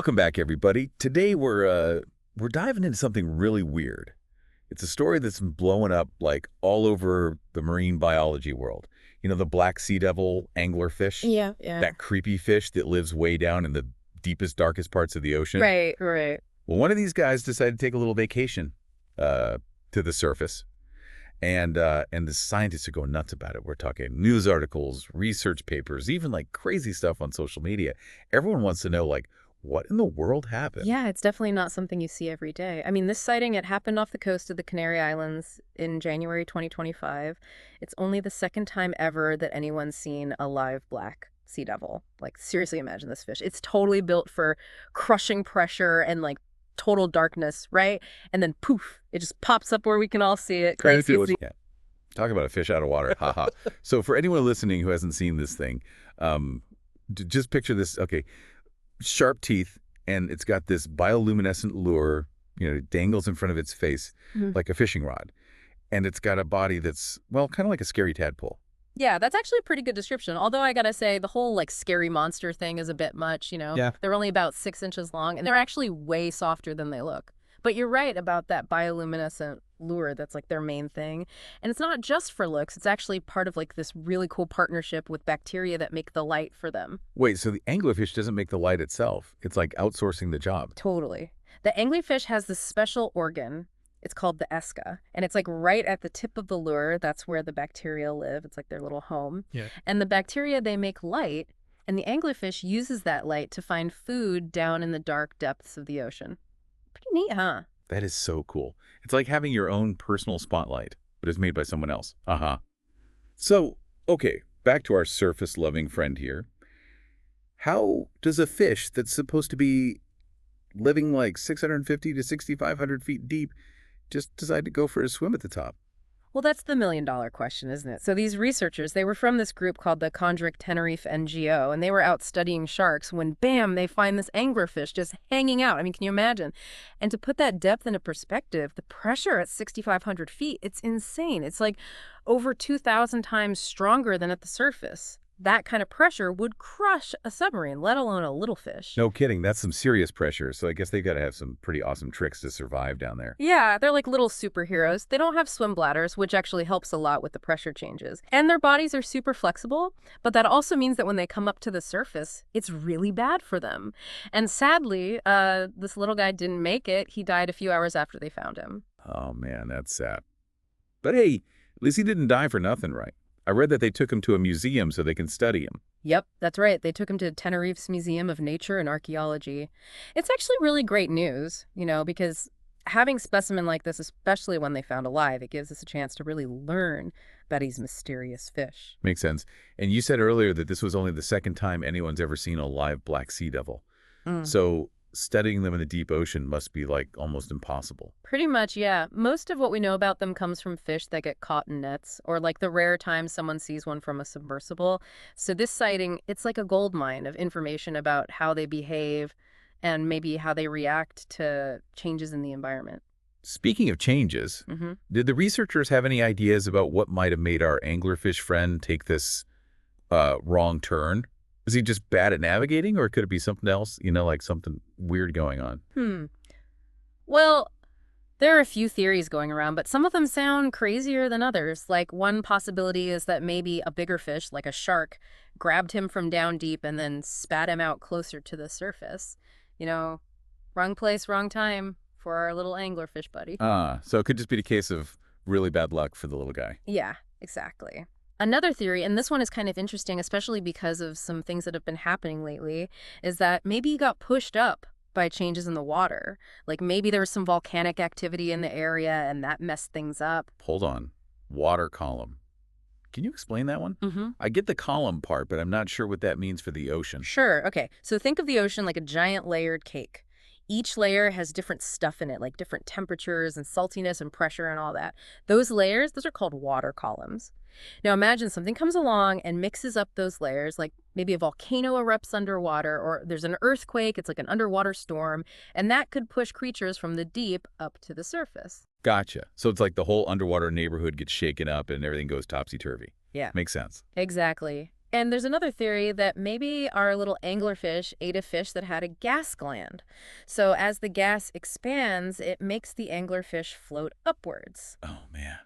Welcome back, everybody. Today we're diving into something really weird. It's a story that's been blowing up like all over the marine biology world. You know, the black sea devil anglerfish? Yeah. That creepy fish that lives way down in the deepest, darkest parts of the ocean? Right. Well, one of these guys decided to take a little vacation to the surface. And the scientists are going nuts about it. We're talking news articles, research papers, even like crazy stuff on social media. Everyone wants to know, like, what in the world happened? Yeah, it's definitely not something you see every day. I mean, this sighting, it happened off the coast of the Canary Islands in January 2025. It's only the second time ever that anyone's seen a live black sea devil. Like, seriously, imagine this fish. It's totally built for crushing pressure and, like, total darkness, right? And then, poof, it just pops up where we can all see it. Kind of feel it. Yeah. Talk about a fish out of water. Haha. So for anyone listening who hasn't seen this thing, just picture this. Okay. Sharp teeth, and it's got this bioluminescent lure, it dangles in front of its face like a fishing rod. And it's got a body that's, well, kind of like a scary tadpole. Yeah, that's actually a pretty good description. Although I gotta say, the whole like scary monster thing is a bit much, Yeah. They're only about 6 inches long, and they're actually way softer than they look. But you're right about that bioluminescent lure. That's like their main thing. And it's not just for looks. It's actually part of like this really cool partnership with bacteria that make the light for them. Wait, so the anglerfish doesn't make the light itself. It's like outsourcing the job. Totally. The anglerfish has this special organ. It's called the esca, and it's like right at the tip of the lure. That's where the bacteria live. It's like their little home. Yeah. And the bacteria, they make light, and the anglerfish uses that light to find food down in the dark depths of the ocean. Pretty neat, huh? That is so cool. It's like having your own personal spotlight, but it's made by someone else. Uh-huh. So, okay, back to our surface-loving friend here. How does a fish that's supposed to be living like 650 to 6,500 feet deep just decide to go for a swim at the top? Well, that's the million-dollar question, isn't it? So these researchers, they were from this group called the Tenerife NGO, and they were out studying sharks when, bam, they find this anglerfish just hanging out. I mean, can you imagine? And to put that depth into perspective, the pressure at 6,500 feet, it's insane. It's like over 2,000 times stronger than at the surface. That kind of pressure would crush a submarine, let alone a little fish. No kidding. That's some serious pressure. So I guess they've got to have some pretty awesome tricks to survive down there. Yeah, they're like little superheroes. They don't have swim bladders, which actually helps a lot with the pressure changes. And their bodies are super flexible, but that also means that when they come up to the surface, it's really bad for them. And sadly, this little guy didn't make it. He died a few hours after they found him. Oh, man, that's sad. But hey, at least he didn't die for nothing, right? I read that they took him to a museum so they can study him. Yep, that's right. They took him to Tenerife's Museum of Nature and Archaeology. It's actually really great news, because having specimen like this, especially when they found alive, it gives us a chance to really learn about these mysterious fish. Makes sense. And you said earlier that this was only the second time anyone's ever seen a live black sea devil. So studying them in the deep ocean must be like almost impossible. Pretty much, yeah. Most of what we know about them comes from fish that get caught in nets, or like the rare time someone sees one from a submersible. So this sighting, it's like a gold mine of information about how they behave and maybe how they react to changes in the environment. Speaking of changes, did the researchers have any ideas about what might have made our anglerfish friend take this wrong turn? Is he just bad at navigating, or could it be something else, like something weird going on? Well, there are a few theories going around, but some of them sound crazier than others. Like one possibility is that maybe a bigger fish, like a shark, grabbed him from down deep and then spat him out closer to the surface. Wrong place, wrong time for our little anglerfish buddy. So it could just be the case of really bad luck for the little guy. Yeah, exactly. Another theory, and this one is kind of interesting, especially because of some things that have been happening lately, is that maybe he got pushed up by changes in the water. Like maybe there was some volcanic activity in the area and that messed things up. Hold on. Water column. Can you explain that one? I get the column part, but I'm not sure what that means for the ocean. Sure. Okay. So think of the ocean like a giant layered cake. Each layer has different stuff in it, like different temperatures and saltiness and pressure and all that. Those layers, those are called water columns. Now imagine something comes along and mixes up those layers, like maybe a volcano erupts underwater, or there's an earthquake, it's like an underwater storm, and that could push creatures from the deep up to the surface. Gotcha. So it's like the whole underwater neighborhood gets shaken up and everything goes topsy-turvy. Yeah. Makes sense. Exactly. And there's another theory that maybe our little anglerfish ate a fish that had a gas gland. So as the gas expands, it makes the anglerfish float upwards. Oh, man.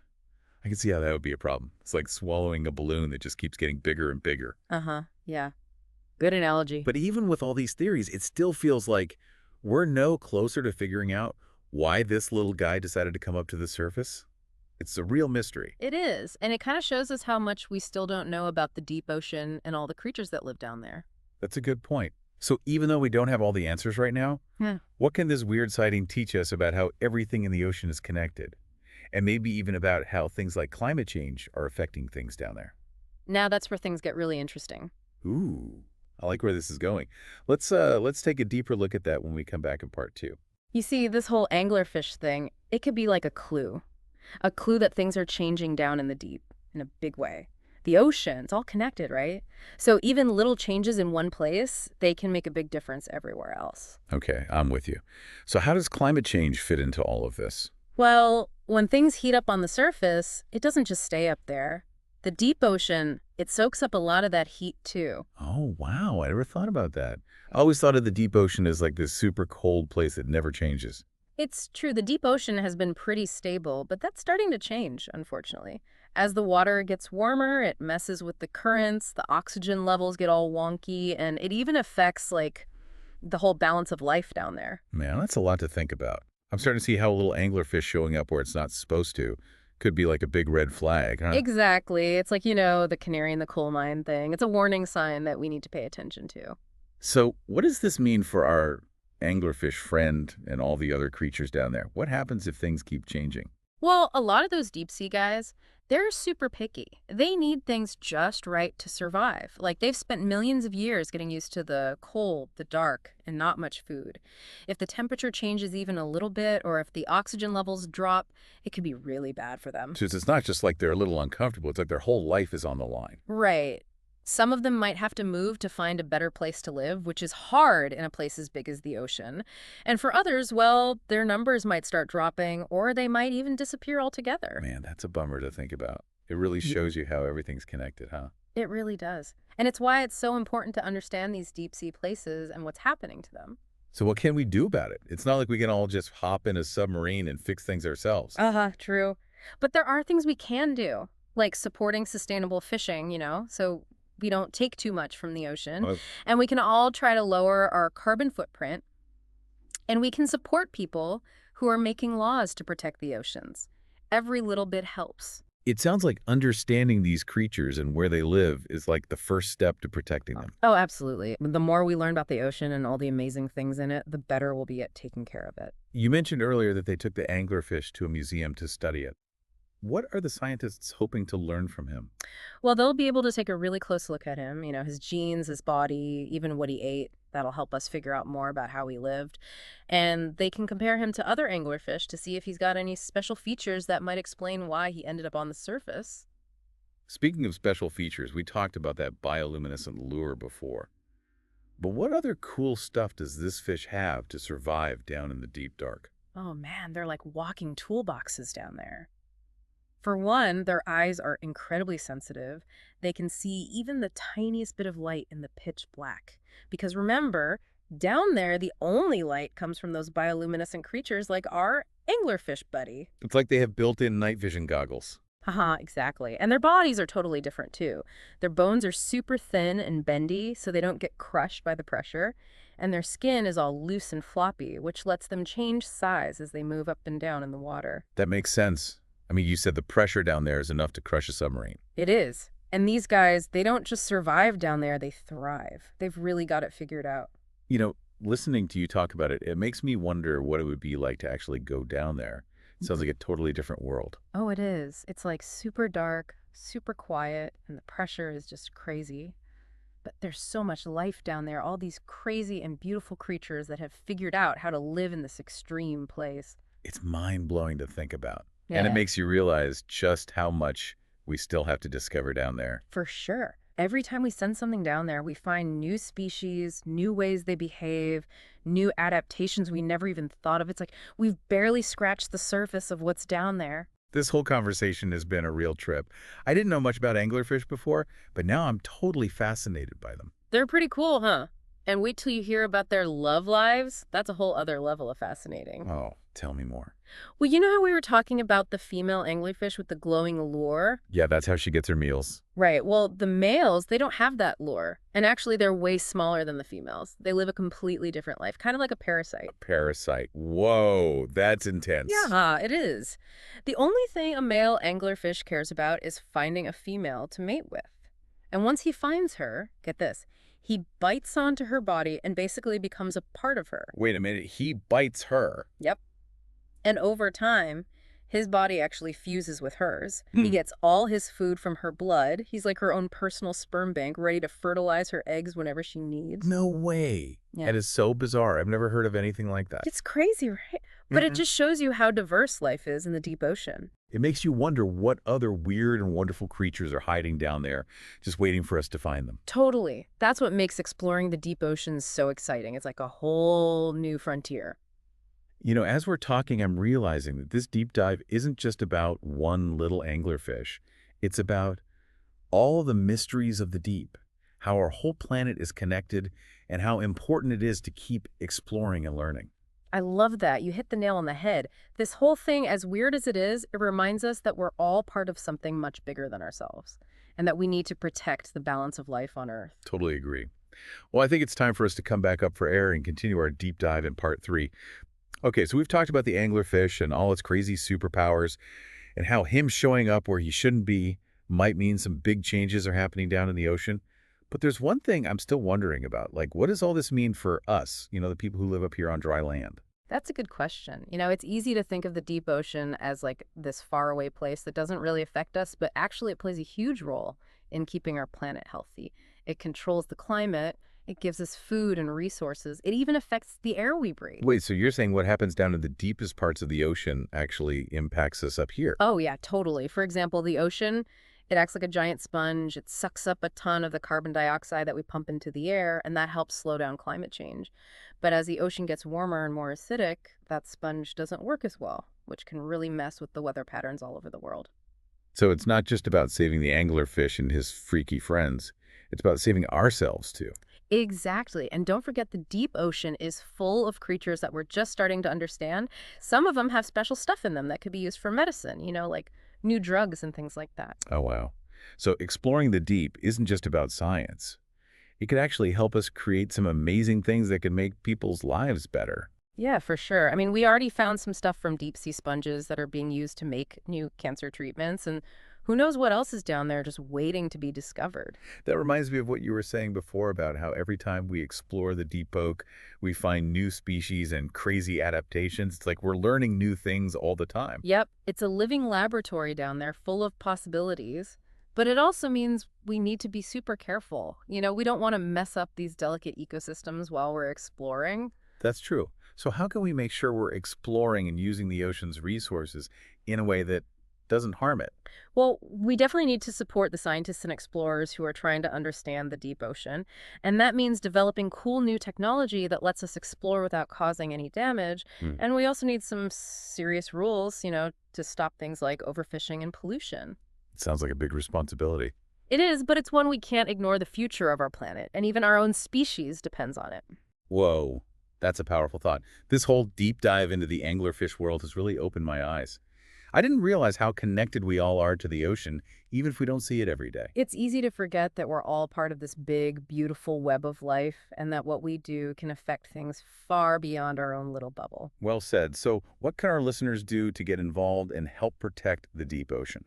I can see how that would be a problem. It's like swallowing a balloon that just keeps getting bigger and bigger. Uh-huh. Yeah. Good analogy. But even with all these theories, it still feels like we're no closer to figuring out why this little guy decided to come up to the surface. It's a real mystery. It is. And it kind of shows us how much we still don't know about the deep ocean and all the creatures that live down there. That's a good point. So even though we don't have all the answers right now, Yeah. what can this weird sighting teach us about how everything in the ocean is connected? And maybe even about how things like climate change are affecting things down there. Now that's where things get really interesting. Ooh, I like where this is going. Let's take a deeper look at that when we come back in part 2. You see, this whole anglerfish thing, it could be like a clue. A clue that things are changing down in the deep in a big way. The ocean, it's all connected, right? So even little changes in one place, they can make a big difference everywhere else. Okay, I'm with you. So how does climate change fit into all of this? Well, when things heat up on the surface, it doesn't just stay up there. The deep ocean, it soaks up a lot of that heat too. Oh, wow. I never thought about that. I always thought of the deep ocean as like this super cold place that never changes. It's true, the deep ocean has been pretty stable, but that's starting to change, unfortunately. As the water gets warmer, it messes with the currents, the oxygen levels get all wonky, and it even affects, like, the whole balance of life down there. Man, that's a lot to think about. I'm starting to see how a little anglerfish showing up where it's not supposed to could be like a big red flag, huh? Exactly. It's like, the canary in the coal mine thing. It's a warning sign that we need to pay attention to. So what does this mean for our anglerfish friend and all the other creatures down there? What happens if things keep changing? Well, a lot of those deep sea guys, they're super picky. They need things just right to survive. Like they've spent millions of years getting used to the cold, the dark, and not much food. If the temperature changes even a little bit, or if the oxygen levels drop, it could be really bad for them. So it's not just like they're a little uncomfortable. It's like their whole life is on the line. Right. Some of them might have to move to find a better place to live, which is hard in a place as big as the ocean. And for others, well, their numbers might start dropping, or they might even disappear altogether. Man, that's a bummer to think about. It really shows you how everything's connected, huh? It really does. And it's why it's so important to understand these deep sea places and what's happening to them. So what can we do about it? It's not like we can all just hop in a submarine and fix things ourselves. Uh-huh, true. But there are things we can do, like supporting sustainable fishing, so we don't take too much from the ocean. Well, And we can all try to lower our carbon footprint. And we can support people who are making laws to protect the oceans. Every little bit helps. it sounds like understanding these creatures and where they live is like the first step to protecting them. Oh, absolutely. The more we learn about the ocean and all the amazing things in it, the better we'll be at taking care of it. You mentioned earlier that they took the anglerfish to a museum to study it. What are the scientists hoping to learn from him? Well, they'll be able to take a really close look at him, his genes, his body, even what he ate. That'll help us figure out more about how he lived. And they can compare him to other anglerfish to see if he's got any special features that might explain why he ended up on the surface. Speaking of special features, we talked about that bioluminescent lure before. But what other cool stuff does this fish have to survive down in the deep dark? Oh man, they're like walking toolboxes down there. For one, their eyes are incredibly sensitive. They can see even the tiniest bit of light in the pitch black. Because remember, down there, the only light comes from those bioluminescent creatures like our anglerfish buddy. It's like they have built-in night vision goggles. Haha, exactly. And their bodies are totally different too. Their bones are super thin and bendy, so they don't get crushed by the pressure. And their skin is all loose and floppy, which lets them change size as they move up and down in the water. That makes sense. I mean, you said the pressure down there is enough to crush a submarine. It is. And these guys, they don't just survive down there, they thrive. They've really got it figured out. You know, listening to you talk about it, it makes me wonder what it would be like to actually go down there. It sounds like a totally different world. Oh, it is. It's like super dark, super quiet, and the pressure is just crazy. But there's so much life down there, all these crazy and beautiful creatures that have figured out how to live in this extreme place. It's mind-blowing to think about. Yeah. And it makes you realize just how much we still have to discover down there. For sure. Every time we send something down there, we find new species, new ways they behave, new adaptations we never even thought of. It's like we've barely scratched the surface of what's down there. This whole conversation has been a real trip. I didn't know much about anglerfish before, but now I'm totally fascinated by them. They're pretty cool, huh? And wait till you hear about their love lives. That's a whole other level of fascinating. Oh, tell me more. Well, you know how we were talking about the female anglerfish with the glowing lure? Yeah, that's how she gets her meals. Right. Well, the males, they don't have that lure. And actually, they're way smaller than the females. They live a completely different life, kind of like a parasite. Parasite. Whoa, that's intense. Yeah, it is. The only thing a male anglerfish cares about is finding a female to mate with. And once he finds her, get this, he bites onto her body and basically becomes a part of her. Wait a minute, he bites her. Yep. And over time, his body actually fuses with hers. He Hmm. gets all his food from her blood. He's like her own personal sperm bank, ready to fertilize her eggs whenever she needs. No way. Yeah. That is so bizarre. I've never heard of anything like that. It's crazy, right? But it Mm-mm. just shows you how diverse life is in the deep ocean. It makes you wonder what other weird and wonderful creatures are hiding down there, just waiting for us to find them. Totally. That's what makes exploring the deep oceans so exciting. It's like a whole new frontier. You know, as we're talking, I'm realizing that this deep dive isn't just about one little anglerfish. It's about all the mysteries of the deep, how our whole planet is connected, and how important it is to keep exploring and learning. I love that. You hit the nail on the head. This whole thing, as weird as it is, it reminds us that we're all part of something much bigger than ourselves, and that we need to protect the balance of life on Earth. Totally agree. Well, I think it's time for us to come back up for air and continue our deep dive in part 3. Okay, so we've talked about the anglerfish and all its crazy superpowers and how him showing up where he shouldn't be might mean some big changes are happening down in the ocean. But there's one thing I'm still wondering about. Like, what does all this mean for us, the people who live up here on dry land? That's a good question. It's easy to think of the deep ocean as like this faraway place that doesn't really affect us, but actually it plays a huge role in keeping our planet healthy. It controls the climate, it gives us food and resources. It even affects the air we breathe. Wait, so you're saying what happens down in the deepest parts of the ocean actually impacts us up here? Oh, yeah, totally. For example, the ocean, it acts like a giant sponge. It sucks up a ton of the carbon dioxide that we pump into the air, and that helps slow down climate change. But as the ocean gets warmer and more acidic, that sponge doesn't work as well, which can really mess with the weather patterns all over the world. So it's not just about saving the anglerfish and his freaky friends. It's about saving ourselves, too. Exactly. And don't forget the deep ocean is full of creatures that we're just starting to understand. Some of them have special stuff in them that could be used for medicine, like new drugs and things like that. Oh, wow. So exploring the deep isn't just about science. It could actually help us create some amazing things that can make people's lives better. Yeah, for sure. I mean, we already found some stuff from deep sea sponges that are being used to make new cancer treatments, and who knows what else is down there just waiting to be discovered. That reminds me of what you were saying before about how every time we explore the deep oak, we find new species and crazy adaptations. It's like we're learning new things all the time. Yep, it's a living laboratory down there full of possibilities. But it also means we need to be super careful. We don't want to mess up these delicate ecosystems while we're exploring. That's true. So how can we make sure we're exploring and using the ocean's resources in a way that doesn't harm it? Well, we definitely need to support the scientists and explorers who are trying to understand the deep ocean. And that means developing cool new technology that lets us explore without causing any damage. Hmm. And we also need some serious rules, to stop things like overfishing and pollution. It sounds like a big responsibility. It is, but it's one we can't ignore. The future of our planet, and even our own species, depends on it. Whoa, that's a powerful thought. This whole deep dive into the anglerfish world has really opened my eyes. I didn't realize how connected we all are to the ocean, even if we don't see it every day. It's easy to forget that we're all part of this big, beautiful web of life, and that what we do can affect things far beyond our own little bubble. Well said. So what can our listeners do to get involved and help protect the deep ocean?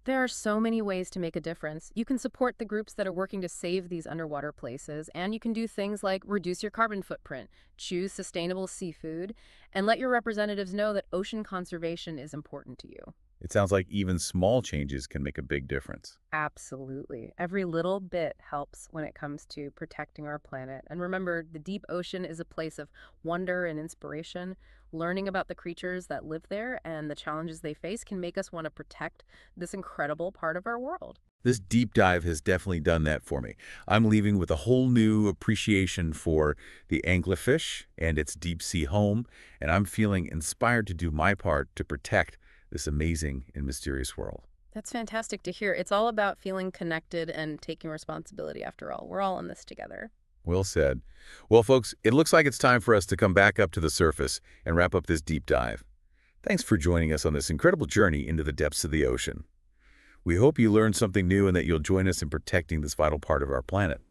There are so many ways to make a difference. You can support the groups that are working to save these underwater places, and you can do things like reduce your carbon footprint, choose sustainable seafood, and let your representatives know that ocean conservation is important to you. It sounds like even small changes can make a big difference. Absolutely. Every little bit helps when it comes to protecting our planet. And remember, the deep ocean is a place of wonder and inspiration. Learning about the creatures that live there and the challenges they face can make us want to protect this incredible part of our world. This deep dive has definitely done that for me. I'm leaving with a whole new appreciation for the anglerfish and its deep sea home, and I'm feeling inspired to do my part to protect this amazing and mysterious world. That's fantastic to hear. It's all about feeling connected and taking responsibility after all. We're all in this together. Well said. Well, folks, it looks like it's time for us to come back up to the surface and wrap up this deep dive. Thanks for joining us on this incredible journey into the depths of the ocean. We hope you learned something new and that you'll join us in protecting this vital part of our planet.